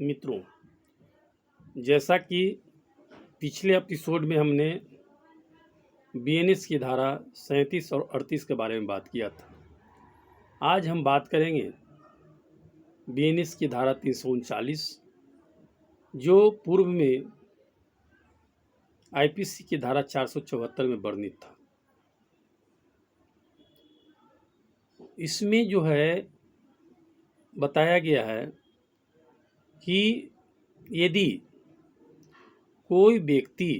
मित्रों, जैसा कि पिछले एपिसोड में हमने बीएनएस की धारा 37 और 38 के बारे में बात किया था। आज हम बात करेंगे बीएनएस की धारा 339, जो पूर्व में आईपीसी की धारा 474 में वर्णित था। इसमें जो है बताया गया है कि यदि कोई व्यक्ति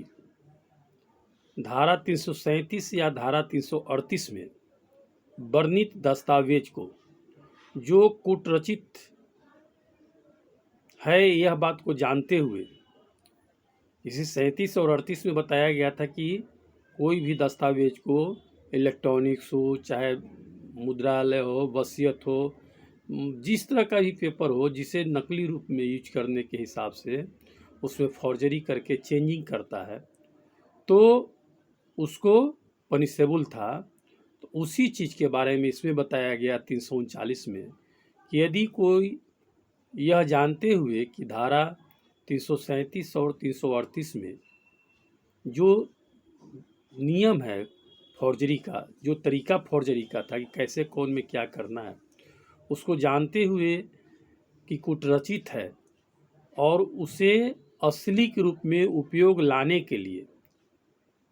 धारा 337 या धारा 338 में वर्णित दस्तावेज को जो कूटरचित है यह बात को जानते हुए, इसी 37 और 38 में बताया गया था कि कोई भी दस्तावेज को इलेक्ट्रॉनिक्स हो, चाहे मुद्रालय हो, वसीयत हो, जिस तरह का भी पेपर हो जिसे नकली रूप में यूज करने के हिसाब से उसमें फॉर्जरी करके चेंजिंग करता है तो उसको पनिशेबल था। तो उसी चीज़ के बारे में इसमें बताया गया 339 में कि यदि कोई यह जानते हुए कि धारा 337 और 338 में जो नियम है फॉर्जरी का, जो तरीका फॉर्जरी का था कि कैसे कौन में क्या करना है, उसको जानते हुए कि कूटरचित है और उसे असली के रूप में उपयोग लाने के लिए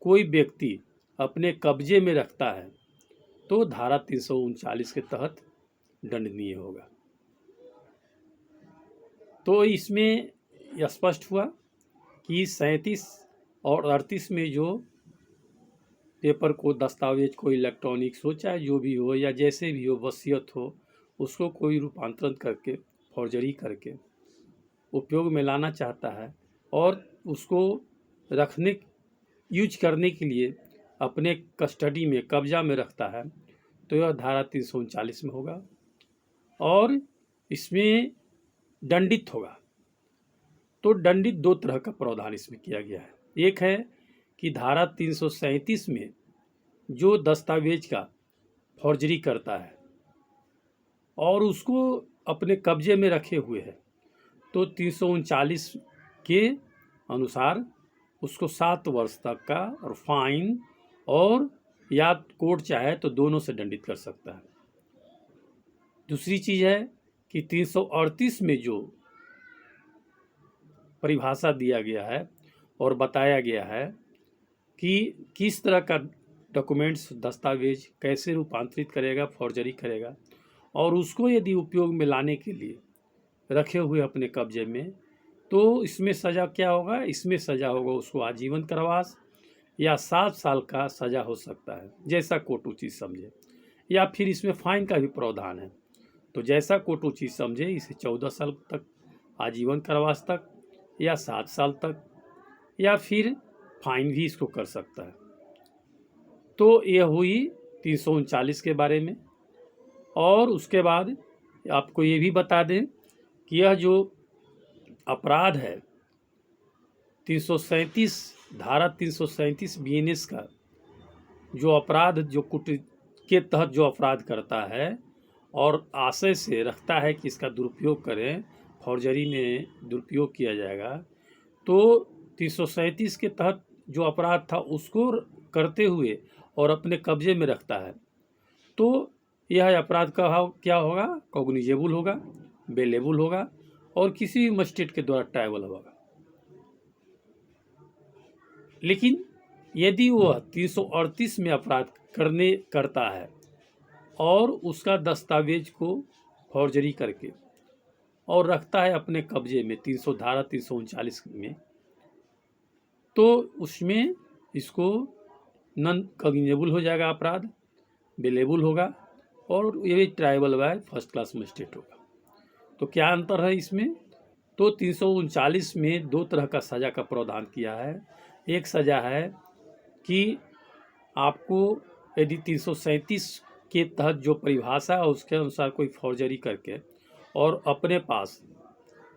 कोई व्यक्ति अपने कब्जे में रखता है तो धारा 339 के तहत दंडनीय होगा। तो इसमें स्पष्ट हुआ कि 37 और 38 में जो पेपर को, दस्तावेज को, इलेक्ट्रॉनिक्स हो, चाहे जो भी हो या जैसे भी हो, वसीयत हो, उसको कोई रूपांतरण करके फॉर्जरी करके उपयोग में लाना चाहता है और उसको रखने, यूज करने के लिए अपने कस्टडी में, कब्जा में रखता है तो यह धारा 339 में होगा और इसमें दंडित होगा। तो दंडित दो तरह का प्रावधान इसमें किया गया है। एक है कि धारा 337 में जो दस्तावेज का फॉर्जरी करता है और उसको अपने कब्जे में रखे हुए है तो 339 के अनुसार उसको 7 वर्ष तक का और फाइन और या कोर्ट चाहे तो दोनों से दंडित कर सकता है। दूसरी चीज़ है कि 338 में जो परिभाषा दिया गया है और बताया गया है कि किस तरह का डॉक्यूमेंट्स, दस्तावेज कैसे रूपांतरित करेगा, फॉर्जरी करेगा और उसको यदि उपयोग में लाने के लिए रखे हुए अपने कब्जे में, तो इसमें सज़ा क्या होगा? इसमें सज़ा होगा उसको आजीवन कारावास या 7 साल का सज़ा हो सकता है, जैसा कोर्ट उचित समझे, या फिर इसमें फाइन का भी प्रावधान है। तो जैसा कोर्ट उचित समझे, इसे 14 साल तक आजीवन कारावास तक या 7 साल तक या फिर फाइन भी इसको कर सकता है। तो यह हुई 339 के बारे में। और उसके बाद आपको ये भी बता दें कि यह जो अपराध है 337 धारा 337 बीएनएस का जो अपराध, जो कुट के तहत जो अपराध करता है और आशय से रखता है कि इसका दुरुपयोग करें, फॉर्जरी में दुरुपयोग किया जाएगा, तो 337 के तहत जो अपराध था उसको करते हुए और अपने कब्जे में रखता है तो यह अपराध का क्या होगा? कॉग्निजेबल होगा, बेलेबल होगा और किसी भी मजिस्ट्रेट के द्वारा ट्रायबल होगा। लेकिन यदि वह 338 में अपराध करता है और उसका दस्तावेज को फॉर्जरी करके और रखता है अपने कब्जे में धारा 339 में, तो उसमें इसको नॉन कॉग्निजेबल हो जाएगा, अपराध बेलेबल होगा और ये भी tribal by first class magistrate होगा। तो क्या अंतर है इसमें? तो 339 में 2 तरह का सज़ा का प्रावधान किया है। एक सज़ा है कि आपको यदि 337 के तहत जो परिभाषा है उसके अनुसार कोई फॉर्जरी करके और अपने पास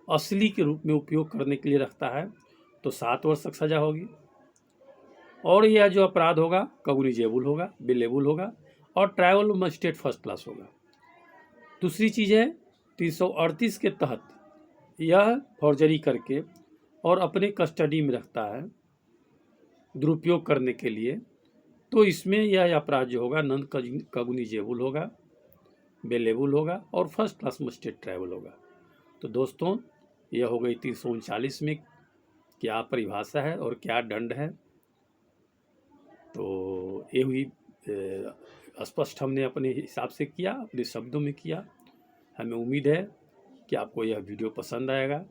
असली के रूप में उपयोग करने के लिए रखता है तो 7 वर्ष तक सज़ा होगी और यह जो अपराध होगा कॉग्निजेबल होगा, बेलेबल होगा और ट्रायबल मजिस्ट्रेट फर्स्ट क्लास होगा। दूसरी चीज़ है 338 के तहत यह फॉर्जरी करके और अपने कस्टडी में रखता है दुरुपयोग करने के लिए, तो इसमें यह अपराध जो होगा नॉन कॉग्निजेबल होगा, बेलेबल होगा और फर्स्ट क्लास मजिस्ट्रेट ट्राइबल होगा। तो दोस्तों, यह हो गई 339 में क्या परिभाषा है और क्या दंड है। तो ये हुई स्पष्ट, हमने अपने हिसाब से किया, अपने शब्दों में किया। हमें उम्मीद है कि आपको यह वीडियो पसंद आएगा।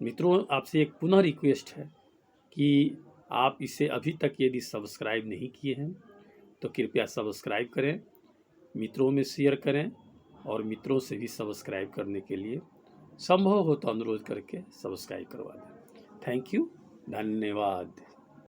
मित्रों, आपसे एक पुनः रिक्वेस्ट है कि आप इसे अभी तक यदि सब्सक्राइब नहीं किए हैं तो कृपया सब्सक्राइब करें, मित्रों में शेयर करें और मित्रों से भी सब्सक्राइब करने के लिए संभव हो तो अनुरोध करके सब्सक्राइब करवा दें। थैंक यू, धन्यवाद।